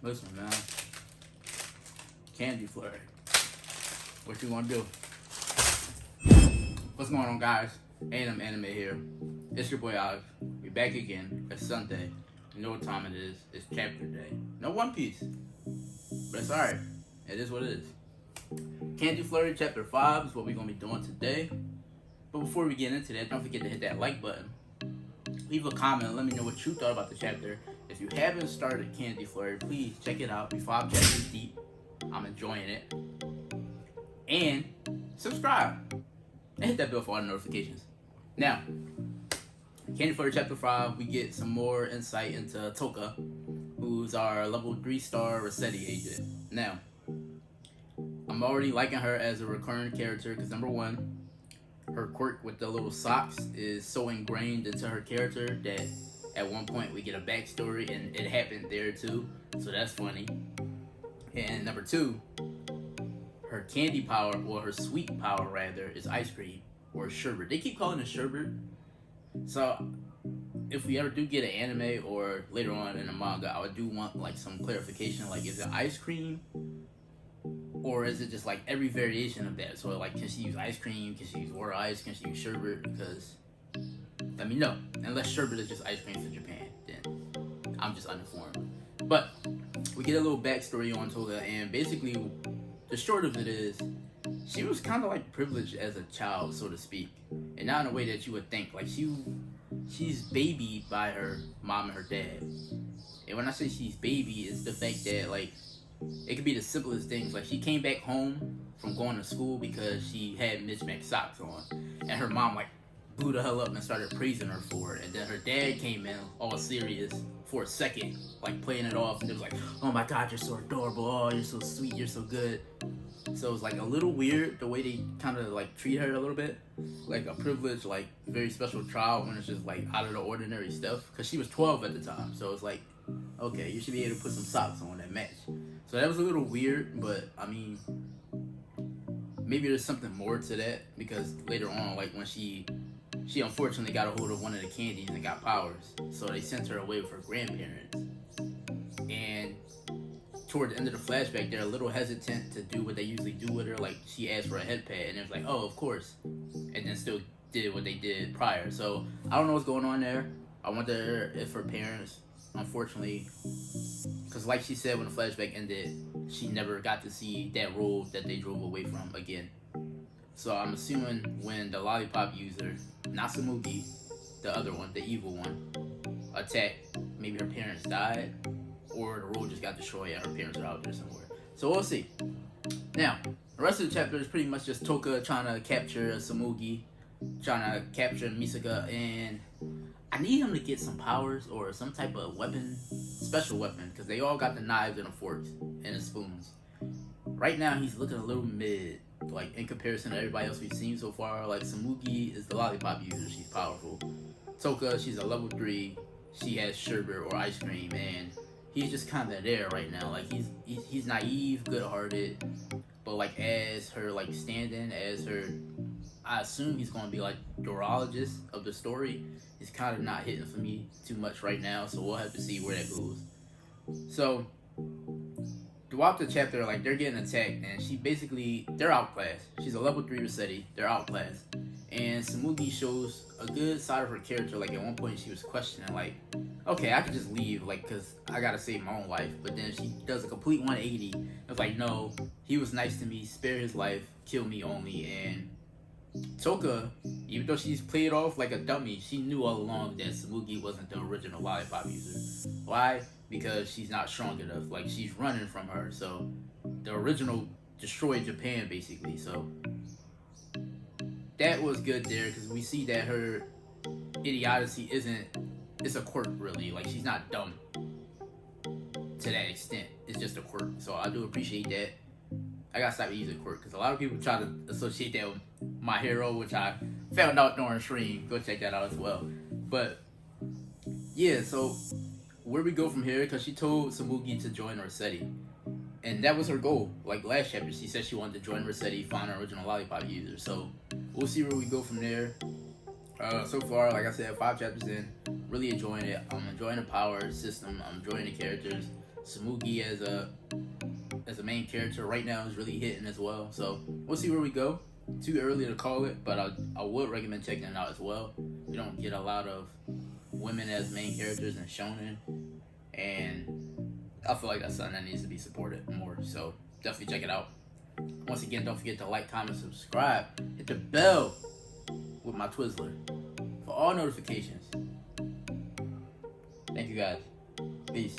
Listen, man. Candy Flurry. What you gonna do? What's going on, guys? Anime here. It's your boy Alex. We back again. It's Sunday. You know what time it is. It's chapter day. No One Piece. But it's alright. It is what it is. Candy Flurry chapter 5 is what we're gonna be doing today. But before we get into that, don't forget to hit that like button. Leave a comment. Let me know what you thought about the chapter. If you haven't started Candy Flurry, please check it out. We're 5 chapters deep. I'm enjoying it. And subscribe. And hit that bell for all the notifications. Now, Candy Flurry chapter 5, we get some more insight into Toka, who's our level 3-star Rossetti agent. Now, I'm already liking her as a recurring character because number one, her quirk with the little socks is so ingrained into her character that at one point we get a backstory and it happened there too, so that's funny. And number two, her candy power, or her sweet power rather, is ice cream or sherbet. They keep calling it sherbet. So if we ever do get an anime or later on in a manga, I would do want like some clarification, like is it ice cream or is it just like every variation of that? So like, can she use ice cream? Can she use water ice? Can she use sherbet? Because let me know. Unless sherbet is just ice cream for Japan, then I'm just uninformed. But we get a little backstory on Toka, and basically the short of it is she was kind of like privileged as a child, so to speak, and not in a way that you would think. Like she's babied by her mom and her dad. And when I say she's baby, it's the fact that like it could be the simplest things. Like she came back home from going to school because she had mismatched socks on, and her mom like blew the hell up and started praising her for it. And then her dad came in all serious for a second, like playing it off, and it was like, oh my god, you're so adorable, oh you're so sweet, you're so good. So it was like a little weird the way they kind of like treat her a little bit like a privileged, like very special child, when it's just like out of the ordinary stuff, because she was 12 at the time. So it's like, okay, you should be able to put some socks on that match. So that was a little weird, but I mean, maybe there's something more to that, because later on, like when she unfortunately got a hold of one of the candies and got powers, so they sent her away with her grandparents. And toward the end of the flashback, they're a little hesitant to do what they usually do with her. Like she asked for a head pad, and it was like, oh, of course, and then still did what they did prior. So I don't know what's going on there. I wonder if her parents, unfortunately, because like she said when the flashback ended, she never got to see that road that they drove away from again. So I'm assuming when the lollipop user, not Tsumugi, the other one, the evil one, attacked, maybe her parents died, or the road just got destroyed and her parents are out there somewhere. So we'll see. Now, the rest of the chapter is pretty much just Toka trying to capture Tsumugi, trying to capture Misaka, and I need him to get some powers or some type of weapon, special weapon, because they all got the knives and the forks and the spoons. Right now, he's looking a little mid, like in comparison to everybody else we've seen so far. Like Tsumugi is the lollipop user, she's powerful. Toka, she's a level 3, she has sherbet or ice cream, and he's just kind of there right now. Like he's naive, good-hearted, but like as her like stand-in, as her, I assume he's going to be like neurologist of the story. It's kind of not hitting for me too much right now, so we'll have to see where that goes. So throughout the chapter, like they're getting attacked, and they're outclassed. She's a level 3 Rossetti, they're outclassed. And Tsumugi shows a good side of her character. Like at one point she was questioning, like, okay, I could just leave, like, cause I gotta save my own life. But then she does a complete 180. It's like, no, he was nice to me, spare his life, kill me only. And Toka, even though she's played off like a dummy, she knew all along that Tsumugi wasn't the original lollipop user. Why? Because she's not strong enough. Like she's running from her. So the original destroyed Japan basically. So that was good there, because we see that her idiocy it's a quirk really. Like she's not dumb to that extent. It's just a quirk. So I do appreciate that. I gotta stop using quirk, because a lot of people try to associate that with my hero, which I found out during stream. Go check that out as well. But yeah, so where we go from here, because she told Tsumugi to join Rossetti, and that was her goal. Like last chapter, she said she wanted to join Rossetti, find her original lollipop user. So we'll see where we go from there. So far, like I said, 5 chapters in, really enjoying it. I'm enjoying the power system. I'm enjoying the characters. Tsumugi as a main character right now is really hitting as well. So we'll see where we go. Too early to call it, but I would recommend checking it out as well. You don't get a lot of women as main characters in shonen, and I feel like that's something that needs to be supported more. So definitely check it out. Once again, don't forget to like, comment, subscribe, hit the bell with my Twizzler for all notifications. Thank you guys. Peace.